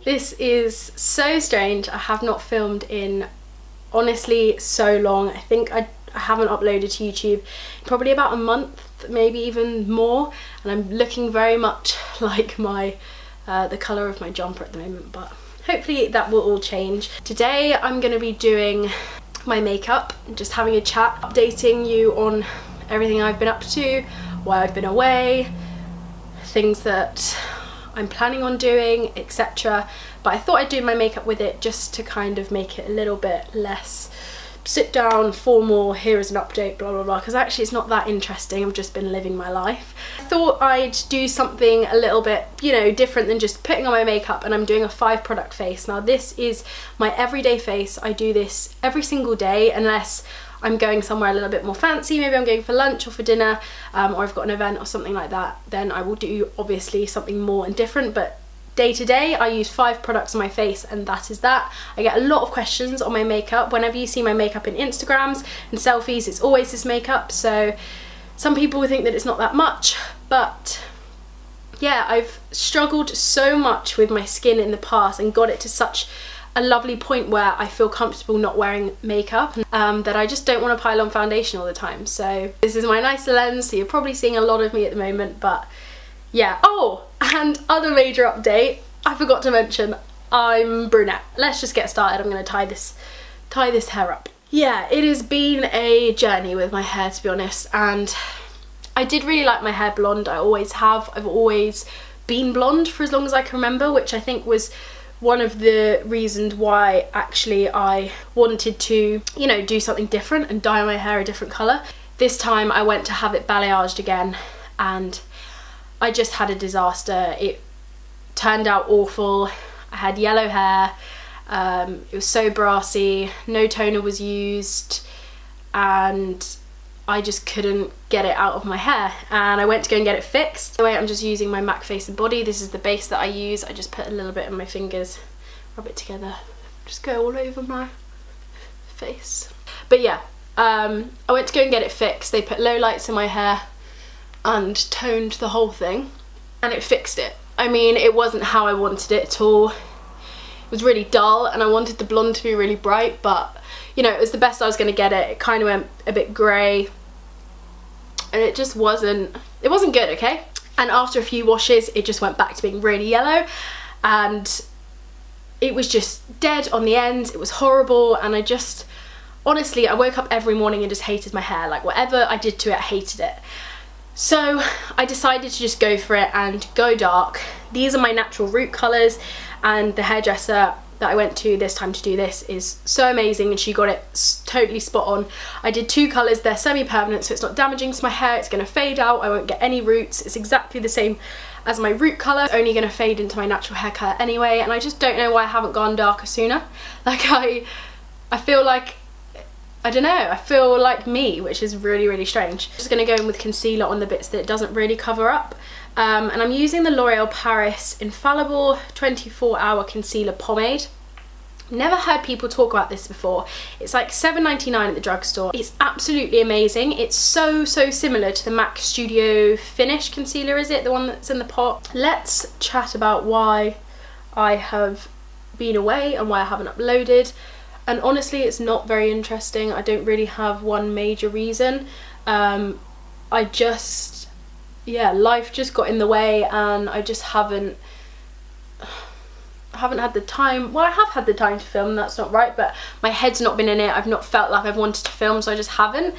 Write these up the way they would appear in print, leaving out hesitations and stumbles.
This is so strange. I have not filmed in honestly so long. I think I haven't uploaded to YouTube in probably about a month, maybe even more, and I'm looking very much like my the colour of my jumper at the moment, but hopefully that will all change. Today I'm going to be doing my makeup, just having a chat, updating you on everything I've been up to, why I've been away, things that I'm planning on doing, etc. But I thought I'd do my makeup with it just to kind of make it a little bit less sit down, formal, here is an update, blah blah blah, because actually it's not that interesting. I've just been living my life. I thought I'd do something a little bit, you know, different than just putting on my makeup, and I'm doing a 5 product face. Now this is my everyday face. I do this every single day unless I'm going somewhere a little bit more fancy, maybe I'm going for lunch or for dinner, or I've got an event or something like that, then I will do obviously something more and different. But day to day I use 5 products on my face, and that is that. I get a lot of questions on my makeup. Whenever you see my makeup in Instagrams and selfies, it's always this makeup, so some people would think that it's not that much, but yeah, I've struggled so much with my skin in the past and got it to such a lovely point where I feel comfortable not wearing makeup, that I just don't want to pile on foundation all the time. So this is my nicer lens, so you're probably seeing a lot of me at the moment, but yeah. Oh, and other major update, I forgot to mention, I'm brunette. Let's just get started. I'm going to tie this hair up. Yeah, it has been a journey with my hair, to be honest, and I did really like my hair blonde. I always have. I've always been blonde for as long as I can remember, which I think was one of the reasons why actually I wanted to, you know, do something different and dye my hair a different colour. This time I went to have it balayaged again, and I just had a disaster. It turned out awful. I had yellow hair, it was so brassy, no toner was used, and I just couldn't get it out of my hair, and I went to go and get it fixed. Anyway, I'm just using my MAC Face and Body. This is the base that I use. I just put a little bit on my fingers, rub it together, just go all over my face. But yeah, I went to go and get it fixed. They put low lights in my hair and toned the whole thing, and it fixed it. I mean, it wasn't how I wanted it at all. It was really dull, and I wanted the blonde to be really bright, but you know, it was the best I was going to get it. It kind of went a bit grey, and it just wasn't good, okay? And after a few washes, it just went back to being really yellow, and it was just dead on the ends. It was horrible, and I just, honestly, I woke up every morning and just hated my hair. Like, whatever I did to it, I hated it. So I decided to just go for it and go dark. These are my natural root colours, and the hairdresser that I went to this time to do this is so amazing, and she got it totally spot on. I did 2 colours, they're semi-permanent, so it's not damaging to my hair, it's going to fade out, I won't get any roots, it's exactly the same as my root colour, it's only going to fade into my natural hair colour anyway, and I just don't know why I haven't gone darker sooner. Like, I feel like, I don't know, I feel like me, which is really, really strange. I'm just going to go in with concealer on the bits that it doesn't really cover up. And I'm using the L'Oreal Paris Infallible 24-hour concealer pomade. Never heard people talk about this before. It's like $7.99 at the drugstore. It's absolutely amazing. It's so similar to the MAC Studio Finish concealer, is it? The one that's in the pot. Let's chat about why I have been away and why I haven't uploaded. And honestly, it's not very interesting. I don't really have one major reason. I just, yeah, life just got in the way, and I just haven't had the time. Well, I have had the time to film, that's not right, but my head's not been in it. I've not felt like I've wanted to film, so I just haven't.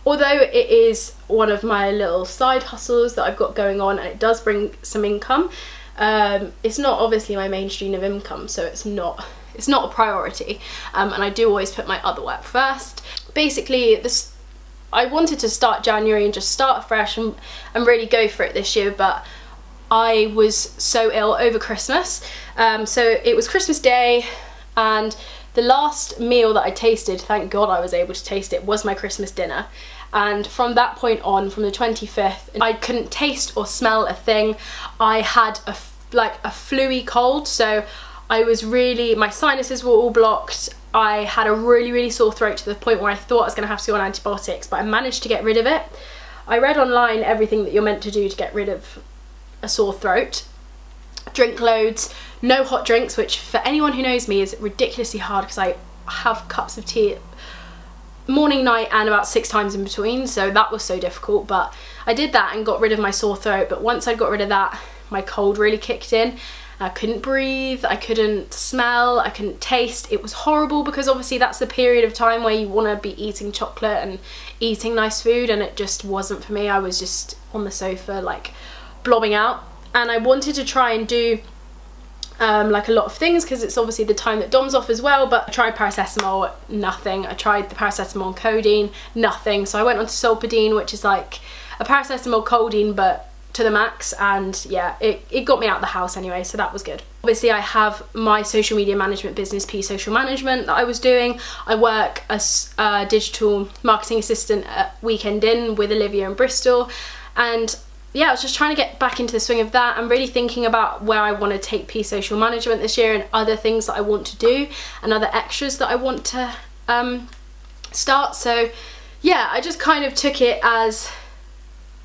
Although it is one of my little side hustles that I've got going on, and it does bring some income. It's not obviously my main stream of income, so it's not a priority, and I do always put my other work first. Basically, I wanted to start January and just start afresh and really go for it this year, but I was so ill over Christmas. So it was Christmas Day, and the last meal that I tasted, thank God I was able to taste it, was my Christmas dinner. And from that point on, from the 25th, I couldn't taste or smell a thing. I had a flu-y cold, so I was really, my sinuses were all blocked. I had a really sore throat to the point where I thought I was going to have to go on antibiotics, but I managed to get rid of it. I read online everything that you're meant to do to get rid of a sore throat, drink loads, no hot drinks, which for anyone who knows me is ridiculously hard because I have cups of tea morning, night and about 6 times in between, so that was so difficult. But I did that and got rid of my sore throat, but once I got rid of that, my cold really kicked in. I couldn't breathe, I couldn't smell, I couldn't taste. It was horrible because obviously that's the period of time where you want to be eating chocolate and eating nice food, and it just wasn't for me. I was just on the sofa like blobbing out, and I wanted to try and do like a lot of things because it's obviously the time that Dom's off as well. But I tried paracetamol, nothing. I tried the paracetamol and codeine, nothing. So I went on to Solpadeine, which is like a paracetamol codeine but to the max, and yeah, it got me out of the house anyway, so that was good. Obviously I have my social media management business, P Social Management, that I was doing. I work as a digital marketing assistant at Weekend Inn with Olivia in Bristol, and yeah, I was just trying to get back into the swing of that. I'm really thinking about where I want to take P Social Management this year and other things that I want to do and other extras that I want to start. So yeah, I just kind of took it as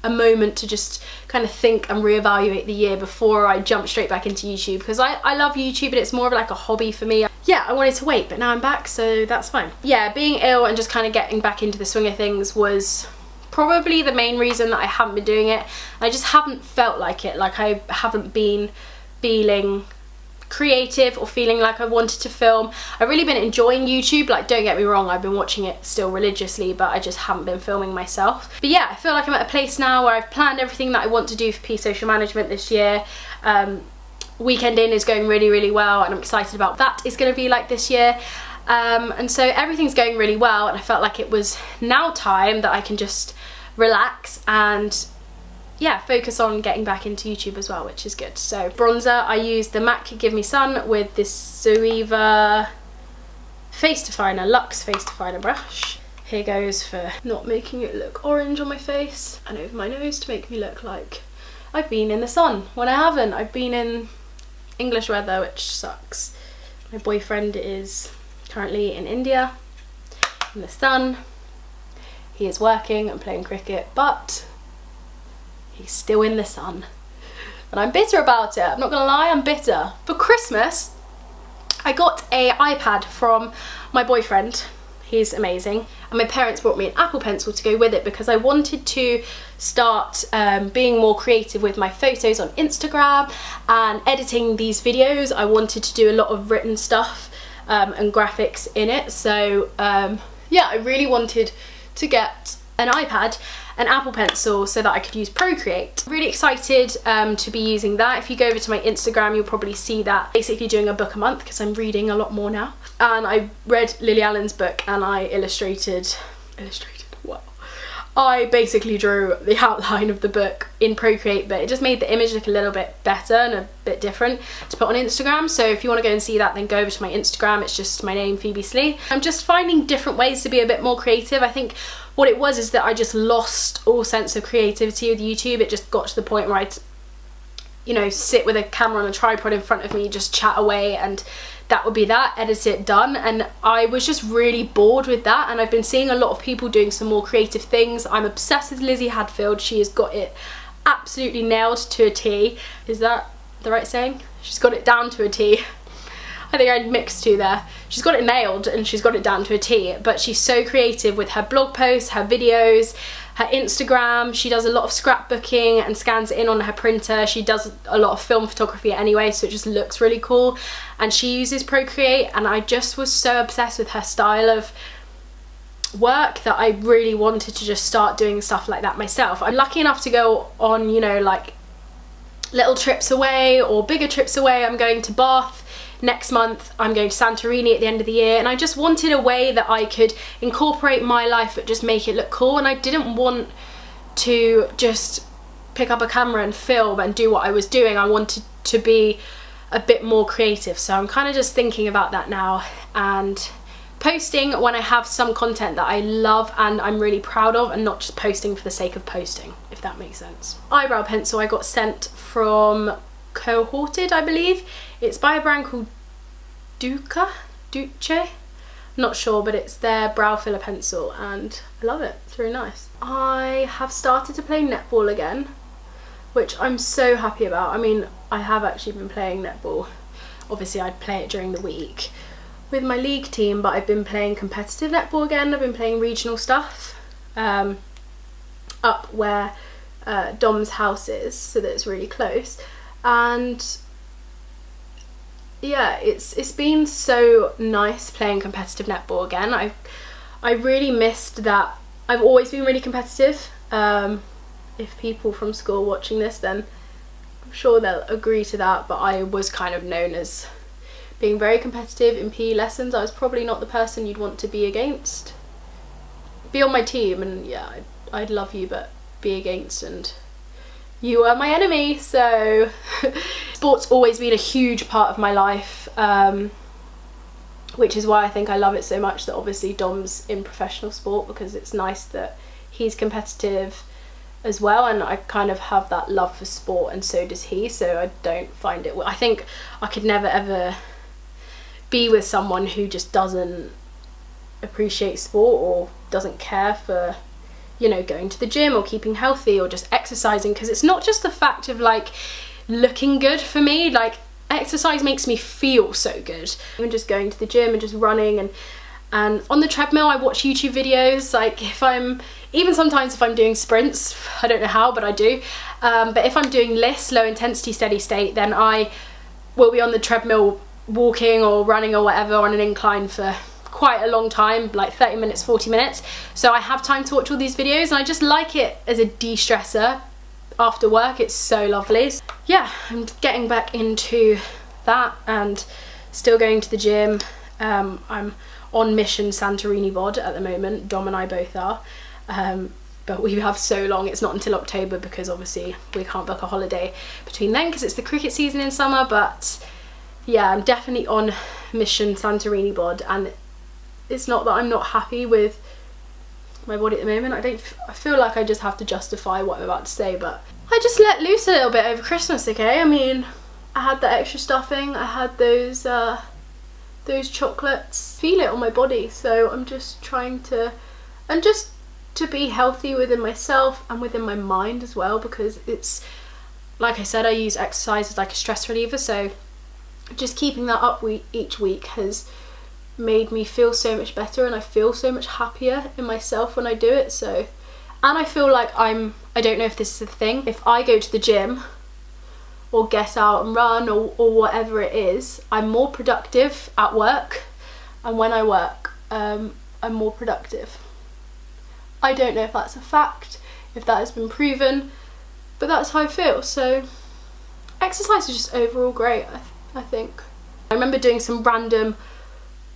a moment to just kind of think and reevaluate the year before I jump straight back into YouTube, because I love YouTube, but it's more of like a hobby for me. Yeah, I wanted to wait, but now I'm back, so that's fine. Yeah, being ill and just kind of getting back into the swing of things was probably the main reason that I haven't been doing it. I just haven't felt like it, like I haven't been feeling creative or feeling like I wanted to film. I've really been enjoying YouTube, like don't get me wrong, I've been watching it still religiously, but I just haven't been filming myself. But yeah, I feel like I'm at a place now where I've planned everything that I want to do for P Social Management this year. Weekend Inn is going really, really well, and I'm excited about what that is going to be like this year. And so everything's going really well, and I felt like it was now time that I can just relax and yeah, focus on getting back into YouTube as well, which is good. So bronzer, I used the MAC Give Me Sun with this Zoeva face definer, Luxe face definer brush. Here goes for not making it look orange on my face and over my nose to make me look like I've been in the sun when I haven't. I've been in English weather, which sucks. My boyfriend is currently in India in the sun. He is working and playing cricket, but he's still in the sun. And I'm bitter about it, I'm not gonna lie, I'm bitter. For Christmas, I got an iPad from my boyfriend. He's amazing. And my parents brought me an Apple Pencil to go with it because I wanted to start being more creative with my photos on Instagram and editing these videos. I wanted to do a lot of written stuff and graphics in it. So yeah, I really wanted to get an iPad, an Apple Pencil, so that I could use Procreate. I'm really excited to be using that. If you go over to my Instagram, you'll probably see that basically doing a book a month because I'm reading a lot more now. And I read Lily Allen's book and I illustrated, wow. I basically drew the outline of the book in Procreate, but it just made the image look a little bit better and a bit different to put on Instagram. So if you want to go and see that, then go over to my Instagram. It's just my name, Phoebe Slee. I'm just finding different ways to be a bit more creative. I think what it was is that I just lost all sense of creativity with YouTube. It just got to the point where I'd, you know, sit with a camera on a tripod in front of me, just chat away, and that would be that, edit it, done. And I was just really bored with that, and I've been seeing a lot of people doing some more creative things. I'm obsessed with Lizzie Hadfield. She has got it absolutely nailed to a T. Is that the right saying? She's got it down to a T. I think I mixed two there. She's got it nailed and she's got it down to a T, but she's so creative with her blog posts, her videos, her Instagram. She does a lot of scrapbooking and scans it in on her printer. She does a lot of film photography anyway, so it just looks really cool. And she uses Procreate, and I just was so obsessed with her style of work that I really wanted to just start doing stuff like that myself. I'm lucky enough to go on, you know, like little trips away or bigger trips away. I'm going to Bath next month, I'm going to Santorini at the end of the year, and I just wanted a way that I could incorporate my life but just make it look cool. And I didn't want to just pick up a camera and film and do what I was doing. I wanted to be a bit more creative, so I'm kind of just thinking about that now and posting when I have some content that I love and I'm really proud of, and not just posting for the sake of posting, if that makes sense. Eyebrow pencil I got sent from Cohorted, I believe. It's by a brand called Doucce, not sure, but it's their brow filler pencil and I love it. It's really nice. I have started to play netball again. which I'm so happy about. I mean, I have actually been playing netball. Obviously I'd play it during the week with my league team, but I've been playing competitive netball again. I've been playing regional stuff up where Dom's house is, so that it's really close. And yeah, it's been so nice playing competitive netball again. I really missed that. I've always been really competitive. If people from school watching this, then I'm sure they'll agree to that, but I was kind of known as being very competitive in PE lessons. I was probably not the person you'd want to be against. Be on my team and yeah, I'd love you, but be against and you are my enemy. So sport's always been a huge part of my life, which is why I think I love it so much that obviously Dom's in professional sport, because it's nice that he's competitive as well, and I kind of have that love for sport and so does he, so I don't find it, I think I could never ever be with someone who just doesn't appreciate sport or doesn't care for, you know, going to the gym or keeping healthy or just exercising, because it's not just the fact of like looking good for me. Like, exercise makes me feel so good. Even just going to the gym and just running and on the treadmill, I watch YouTube videos. Like, even sometimes if I'm doing sprints, I don't know how, but I do, but if I'm doing lists, low intensity steady state, then I will be on the treadmill walking or running or whatever on an incline for quite a long time, like 30 minutes, 40 minutes. So I have time to watch all these videos, and I just like it as a de-stressor after work. It's so lovely. Yeah, I'm getting back into that and still going to the gym. I'm on mission Santorini bod at the moment. Dom and I both are, but we have so long. It's not until October, because obviously we can't book a holiday between then because it's the cricket season in summer. But yeah, I'm definitely on mission Santorini bod, and it's not that I'm not happy with my body at the moment. I feel like I just have to justify what I'm about to say, but I just let loose a little bit over Christmas, okay? I mean, I had the extra stuffing, I had those chocolates, feel it on my body, so I'm just trying to, and just to be healthy within myself and within my mind as well, because it's, like I said, I use exercise as like a stress reliever, so just keeping that up each week has made me feel so much better, and I feel so much happier in myself when I do it. So, and I feel like I don't know if this is a thing, if I go to the gym or get out and run or whatever it is, I'm more productive at work, and when I work I'm more productive. I don't know if that's a fact, if that has been proven, but that's how I feel. So exercise is just overall great, I think. I remember doing some random,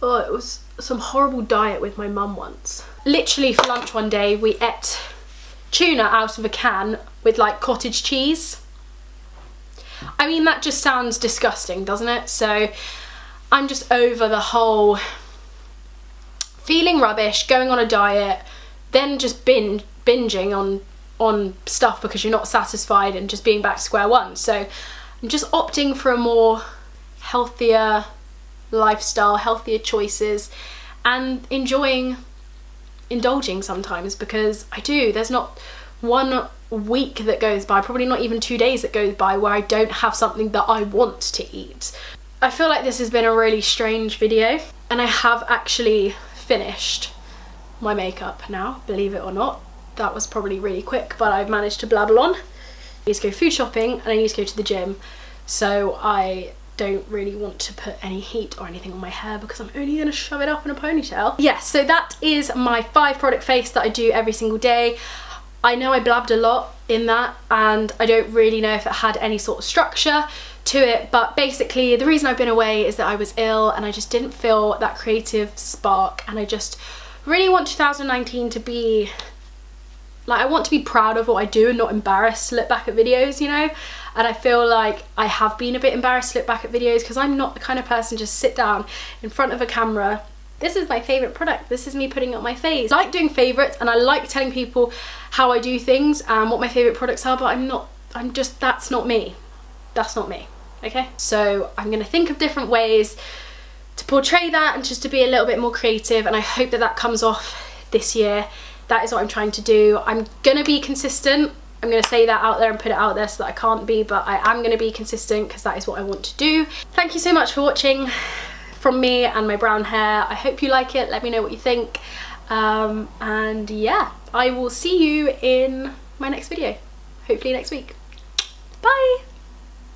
it was some horrible diet with my mum once. Literally for lunch one day we ate tuna out of a can with like cottage cheese. I mean, that just sounds disgusting, doesn't it? So I'm just over the whole feeling rubbish, going on a diet, then just binging on stuff because you're not satisfied, and just being back to square one. So I'm just opting for a more healthier lifestyle, healthier choices, and indulging sometimes, because I do. There's not one week that goes by, probably not even 2 days that goes by, where I don't have something that I want to eat. I feel like this has been a really strange video, and I have actually finished my makeup now, believe it or not. That was probably really quick, but I've managed to blabble on. I need to go food shopping and I need to go to the gym, so I don't really want to put any heat or anything on my hair because I'm only going to shove it up in a ponytail. Yes, so that is my 5 product face that I do every single day. I know I blabbed a lot in that, and I don't really know if it had any sort of structure to it, but basically the reason I've been away is that I was ill and I just didn't feel that creative spark, and I just really want 2019 to be like, I want to be proud of what I do and not embarrassed to look back at videos, you know? And I feel like I have been a bit embarrassed to look back at videos because I'm not the kind of person just sit down in front of a camera. This is my favourite product, this is me putting it on my face. I like doing favourites and I like telling people how I do things and what my favourite products are, but that's not me. That's not me, okay? So I'm gonna think of different ways to portray that and just to be a little bit more creative, and I hope that that comes off this year. That is what I'm trying to do. I'm gonna be consistent I'm going to say that out there and put it out there so that I can't be, but I am going to be consistent because that is what I want to do. Thank you so much for watching from me and my brown hair. I hope you like it. Let me know what you think. And yeah, I will see you in my next video, hopefully next week. Bye!